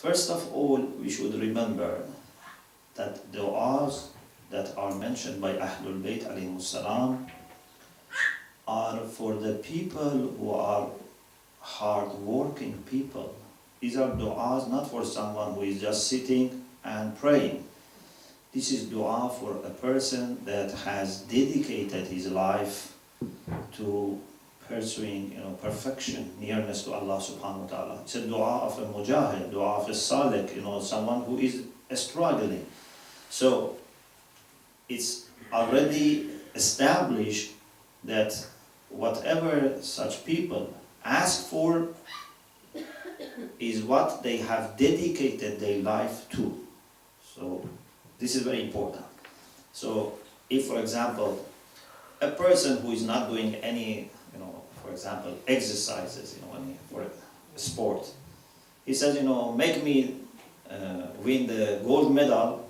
First of all, we should remember that du'as that are mentioned by Ahlul Bayt alayhimus salam are for the people who are hard-working people. These are du'as not for someone who is just sitting and praying. This is du'a for a person that has dedicated his life to pursuing, perfection, nearness to Allah subhanahu wa ta'ala. It's a du'a of a mujahid, du'a of a salik, someone who is struggling. So it's already established that whatever such people ask for is what they have dedicated their life to. So this is very important. So if, for example, a person who is not doing any, for example, exercises, for a sport, he says, make me win the gold medal,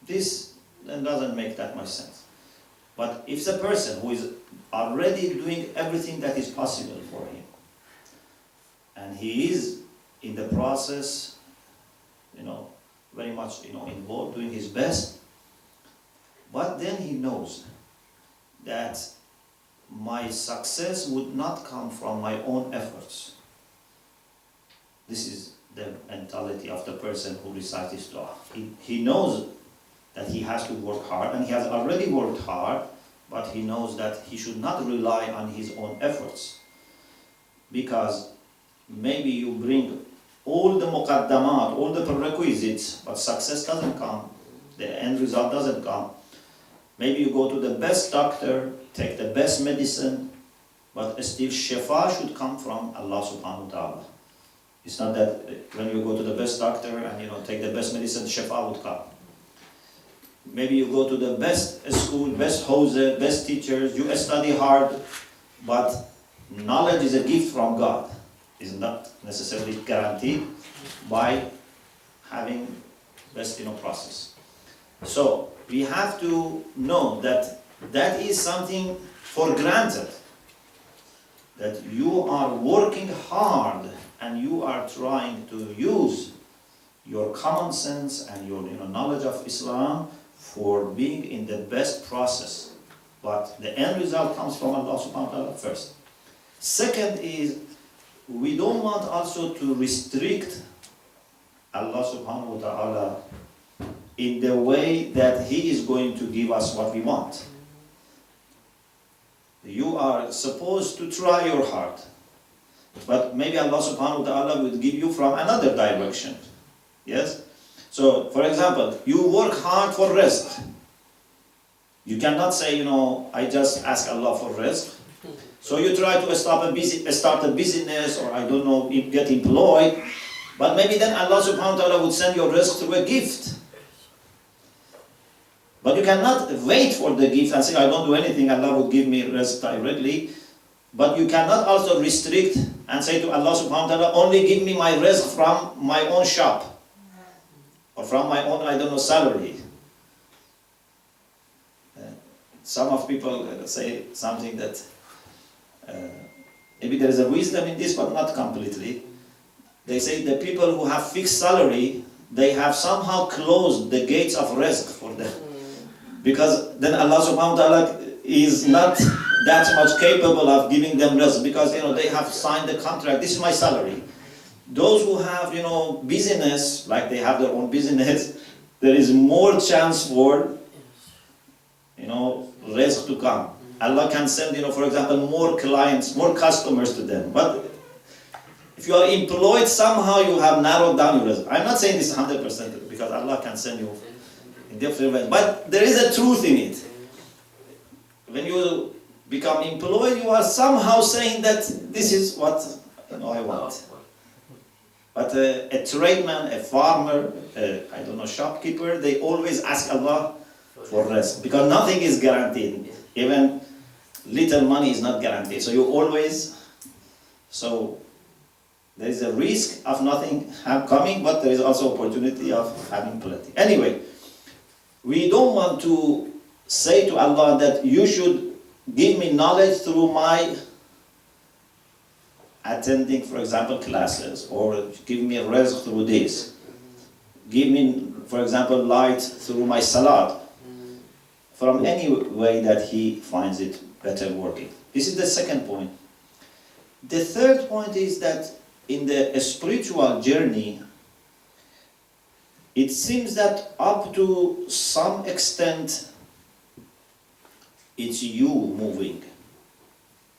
this then doesn't make that much sense. But if the person who is already doing everything that is possible for him, and he is in the process, very much, involved, doing his best, but then he knows that my success would not come from my own efforts. This is the mentality of the person who recites this dua. He knows that he has to work hard, and he has already worked hard, but he knows that he should not rely on his own efforts. Because maybe you bring all the muqaddamat, all the prerequisites, but success doesn't come, the end result doesn't come. Maybe you go to the best doctor, take the best medicine, but still shifa should come from Allah subhanahu wa ta'ala. It's not that when you go to the best doctor and take the best medicine, shifa would come. Maybe you go to the best school, best hawzah, best teachers, you study hard, but knowledge is a gift from God. It's not necessarily guaranteed by having best process. So we have to know that that is something for granted. That you are working hard and you are trying to use your common sense and your knowledge of Islam for being in the best process. But the end result comes from Allah subhanahu wa ta'ala first. Second is, we don't want also to restrict Allah subhanahu wa ta'ala in the way that He is going to give us what we want. You are supposed to try your heart, but maybe Allah subhanahu wa ta'ala will give you from another direction. Yes? So, for example, you work hard for rizq. You cannot say, I just ask Allah for rizq. So you try to start a business, or get employed, but maybe then Allah subhanahu wa ta'ala would send your rizq through a gift. But you cannot wait for the gift and say, I don't do anything, Allah will give me rizq directly. But you cannot also restrict and say to Allah subhanahu wa ta'ala, only give me my rizq from my own shop, or from my own, salary. Some of people say something that maybe there is a wisdom in this, but not completely. They say the people who have fixed salary, they have somehow closed the gates of rizq for them. Because then Allah subhanahu wa ta'ala is not that much capable of giving them rizq, because they have signed the contract, this is my salary. Those who have business, like they have their own business, there is more chance for rizq to come. Allah can send, for example, more clients, more customers to them. But if you are employed, somehow you have narrowed down your rizq. I'm not saying this 100% because Allah can send you in different ways, but there is a truth in it. When you become employed, you are somehow saying that this is what I want. But a tradesman, a farmer, shopkeeper, they always ask Allah for rizq, because nothing is guaranteed. Even little money is not guaranteed. So you always, there is a risk of nothing coming, but there is also opportunity of having plenty. Anyway, we don't want to say to Allah that you should give me knowledge through my attending, for example, classes, or give me rizq through this, give me, for example, light through my salat, from any way that he finds it better working. This is the second point. The third point is that in the spiritual journey, it seems that up to some extent, it's you moving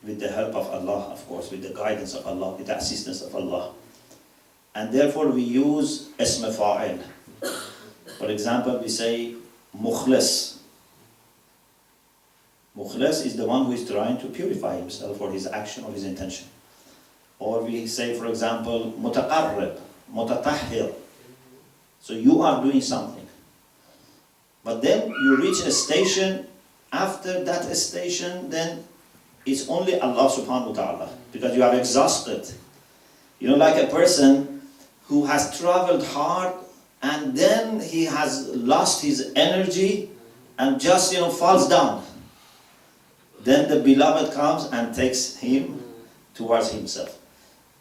with the help of Allah, of course, with the guidance of Allah, with the assistance of Allah. And therefore we use ism fa'il. For example, we say mukhlis. Mukhlis is the one who is trying to purify himself for his action or his intention. Or we say, for example, mutaqarrib, mutatahhir. So you are doing something. But then you reach a station, after that station, then it's only Allah subhanahu wa ta'ala, because you are exhausted. You know, like a person who has traveled hard and then he has lost his energy and just, falls down. Then the beloved comes and takes him towards himself.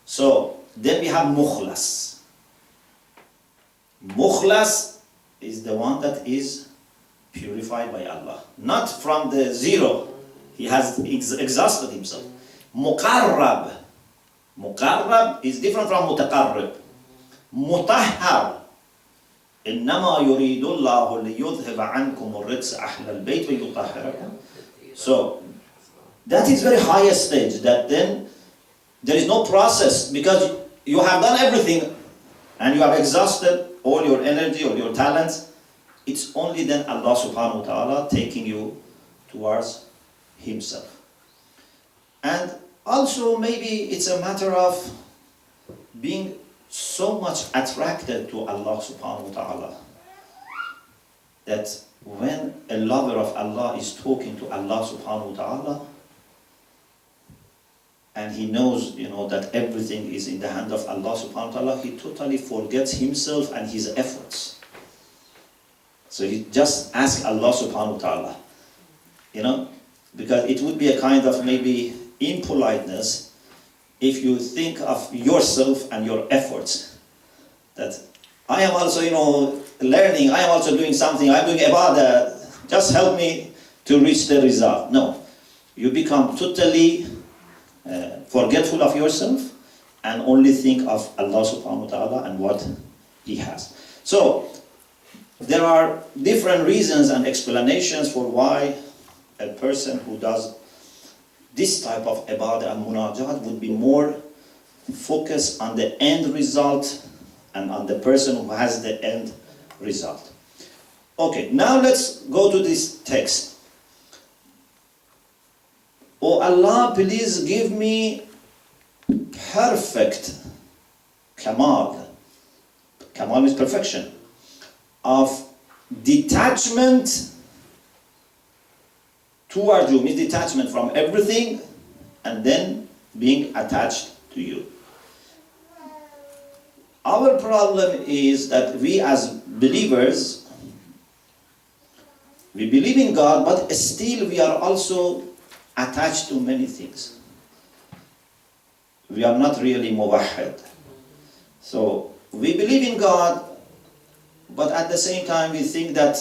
So then we have mukhlas. Mukhlas is the one that is purified by Allah. Not from the zero. He has exhausted himself. Muqarrab. Muqarrab is different from mutaqarrib. Mutahhar. إنما يريد الله ليذهب عنكم الرجس أهل البيت ويطهركم. So that is very highest stage, that then there is no process, because you have done everything and you have exhausted all your energy or your talents. It's only then Allah subhanahu wa ta'ala taking you towards himself. And also maybe it's a matter of being so much attracted to Allah subhanahu wa ta'ala, that when a lover of Allah is talking to Allah subhanahu wa ta'ala, and he knows, that everything is in the hand of Allah subhanahu wa ta'ala, he totally forgets himself and his efforts. So he just asks Allah subhanahu wa ta'ala, because it would be a kind of maybe impoliteness if you think of yourself and your efforts, that I am also, learning, I am also doing something, I am doing ibadah, just help me to reach the result. No, you become totally forgetful of yourself and only think of Allah subhanahu wa ta'ala and what He has. So, there are different reasons and explanations for why a person who does this type of ibadah and munajat would be more focused on the end result and on the person who has the end result. Okay, now let's go to this text. Oh Allah, please give me perfect Kamal. Kamal is perfection. Of detachment towards you, means detachment from everything and then being attached to you. Our problem is that we as believers, we believe in God, but still we are also attached to many things. We are not really muwahhid. So we believe in God, but at the same time we think that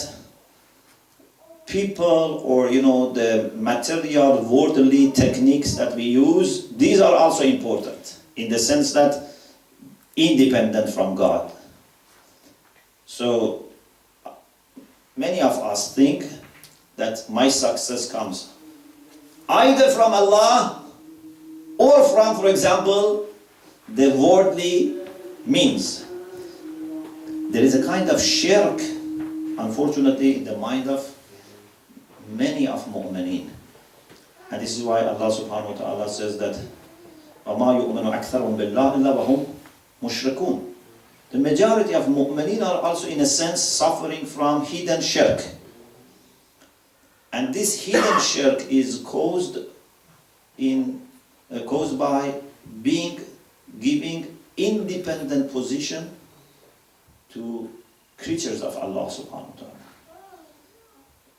people or the material worldly techniques that we use, these are also important in the sense that independent from God. So many of us think that my success comes either from Allah or from, for example, the worldly means. There is a kind of shirk, unfortunately, in the mind of many of mu'mineen. And this is why Allah subhanahu wa ta'ala says that وَمَا يُؤْمِنُ أَكْثَرُهُمْ بِاللَّهِ إِلَّا وَهُمْ مُشْرِكُونَ. The majority of mu'mineen are also in a sense suffering from hidden shirk. And this hidden shirk is caused by giving independent position to creatures of Allah subhanahu wa ta'ala.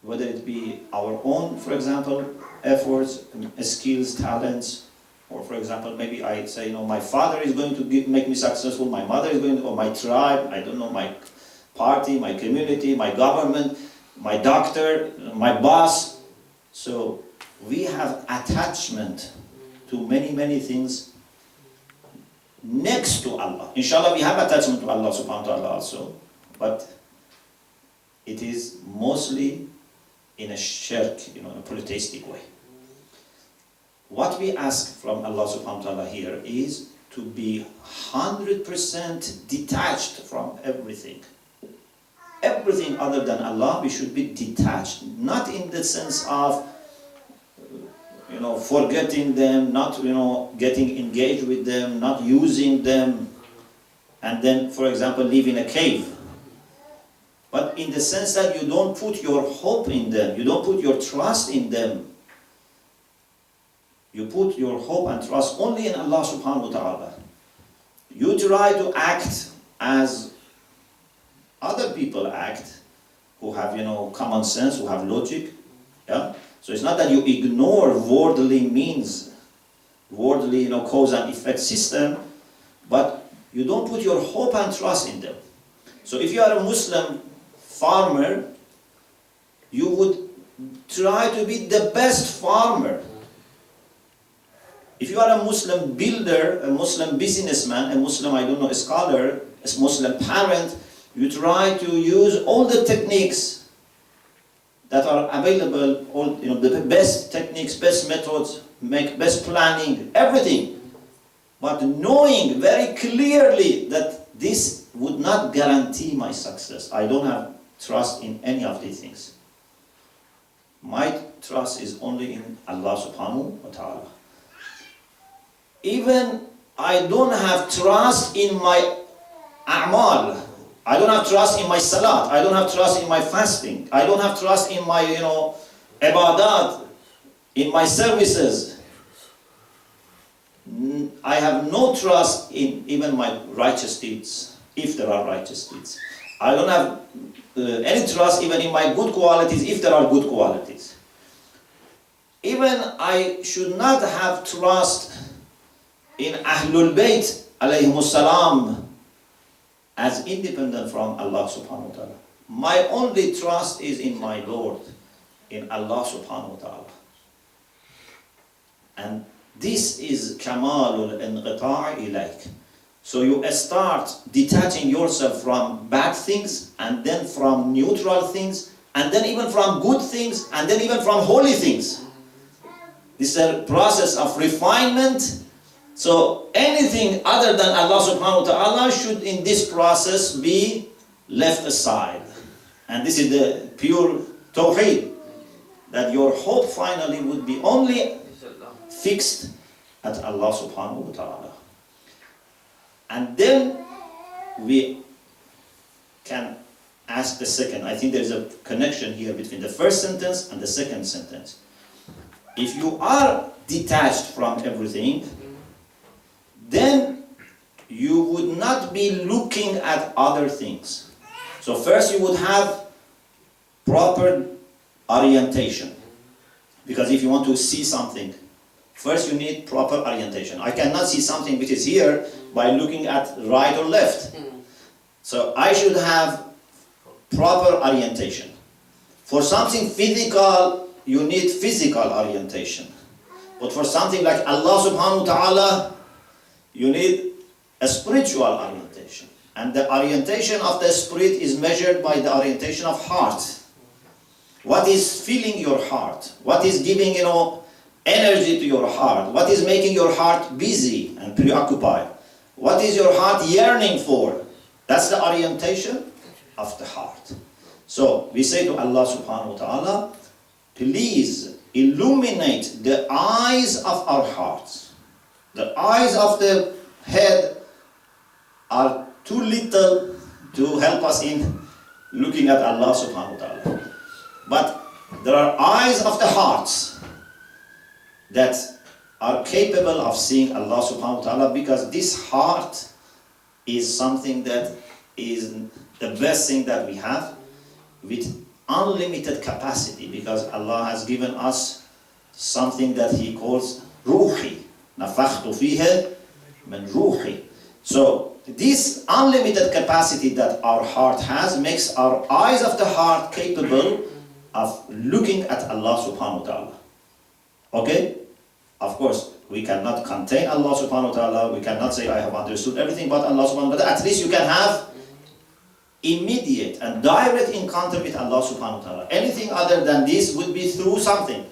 Whether it be our own, for example, efforts, skills, talents, Or for example, maybe I say, my father is going to make me successful, my mother is going to, or my tribe, I don't know, my party, my community, my government, my doctor, my boss. So we have attachment to many things next to Allah. Inshallah, we have attachment to Allah subhanahu wa ta'ala also, but it is mostly in a shirk, in a polytheistic way. What we ask from Allah subhanahu wa ta'ala here is to be 100% detached from everything. Everything other than Allah, we should be detached. Not in the sense of, forgetting them, not, getting engaged with them, not using them, and then, for example, live in a cave. But in the sense that you don't put your hope in them, you don't put your trust in them. You put your hope and trust only in Allah subhanahu wa ta'ala. You try to act as other people act, who have, common sense, who have logic. Yeah? So it's not that you ignore worldly means, worldly, cause and effect system, but you don't put your hope and trust in them. So if you are a Muslim farmer, you would try to be the best farmer. If you are a Muslim builder, a Muslim businessman, a Muslim, a scholar, a Muslim parent, you try to use all the techniques that are available, all the best techniques, best methods, make best planning, everything. But knowing very clearly that this would not guarantee my success. I don't have trust in any of these things. My trust is only in Allah subhanahu wa ta'ala. Even I don't have trust in my a'mal. I don't have trust in my salat. I don't have trust in my fasting. I don't have trust in my, ibadat, in my services. I have no trust in even my righteous deeds, if there are righteous deeds. I don't have any trust even in my good qualities, if there are good qualities. Even I should not have trust in Ahlul Bayt alayhimus salam as independent from Allah subhanahu wa ta'ala. My only trust is in my Lord, in Allah subhanahu wa ta'ala. And this is Kamal الانقطاع اليك. So you start detaching yourself from bad things, and then from neutral things, and then even from good things, and then even from holy things. This is a process of refinement. So anything other than Allah subhanahu wa ta'ala should in this process be left aside. And this is the pure tawheed, that your hope finally would be only fixed at Allah subhanahu wa ta'ala. And then we can ask the second. I think there's a connection here between the first sentence and the second sentence. If you are detached from everything, then you would not be looking at other things. So first you would have proper orientation. Because if you want to see something, first you need proper orientation. I cannot see something which is here by looking at right or left. So I should have proper orientation. For something physical, you need physical orientation. But for something like Allah subhanahu wa ta'ala, you need a spiritual orientation. And the orientation of the spirit is measured by the orientation of heart. What is filling your heart? What is giving, energy to your heart? What is making your heart busy and preoccupied? What is your heart yearning for? That's the orientation of the heart. So we say to Allah subhanahu wa ta'ala, please illuminate the eyes of our hearts. The eyes of the head are too little to help us in looking at Allah subhanahu wa ta'ala. But there are eyes of the hearts that are capable of seeing Allah subhanahu wa ta'ala, because this heart is something that is the best thing that we have, with unlimited capacity, because Allah has given us something that He calls ruhi. نفخت فيه من روحي. So this unlimited capacity that our heart has makes our eyes of the heart capable of looking at Allah subhanahu wa ta'ala. Okay? Of course, we cannot contain Allah subhanahu wa ta'ala. We cannot say I have understood everything but Allah subhanahu wa ta'ala. At least you can have immediate and direct encounter with Allah subhanahu wa ta'ala. Anything other than this would be through something.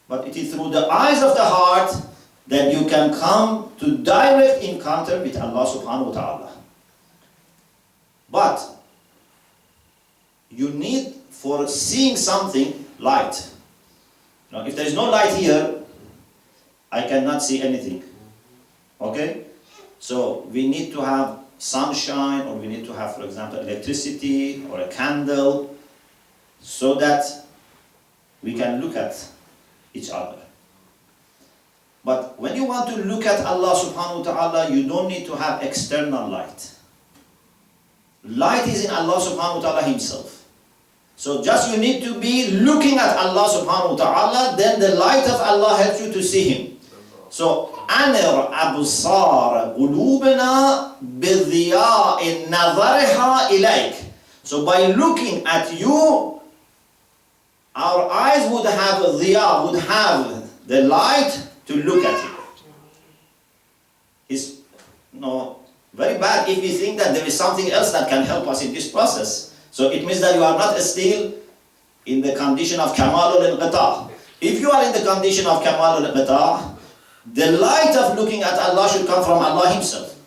But it is through the eyes of the heart that you can come to direct encounter with Allah subhanahu wa ta'ala. But you need, for seeing something, light. Now, if there is no light here, I cannot see anything. Okay? So we need to have sunshine, or we need to have, for example, electricity or a candle, so that we can look at each other. But when you want to look at Allah subhanahu wa ta'ala, you don't need to have external light. Light is in Allah subhanahu wa ta'ala himself. So just you need to be looking at Allah subhanahu wa ta'ala, then the light of Allah helps you to see him. So وانر ابصار قلوبنا بضياء نظرها اليك. So by looking at you, our eyes would have ضياء, would have the light to look at you. It's very bad if we think that there is something else that can help us in this process. So it means that you are not still in the condition of كمال الانقطاع. If you are in the condition of كمال الانقطاع, the light of looking at Allah should come from Allah himself,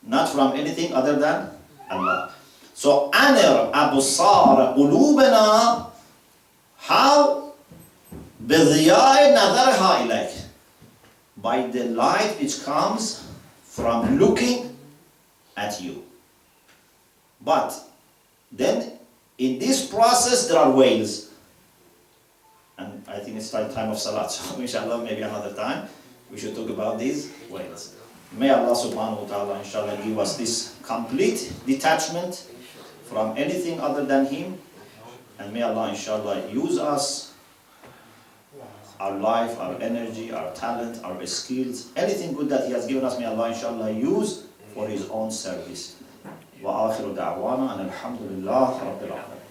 not from anything other than Allah. So وانر ابصار قلوبنا, how? بضياء نظرها اليك, by the light which comes from looking at you. But then in this process there are ways, and I think it's time of salat, so inshallah maybe another time we should talk about these ways. May Allah subhanahu wa ta'ala inshallah give us this complete detachment from anything other than him, and may Allah inshallah use us, our life, our energy, our talent, our skills, anything good that he has given us, may Allah inshallah use for his own service. وآخر دعوانا أن الحمد لله رب العالمين.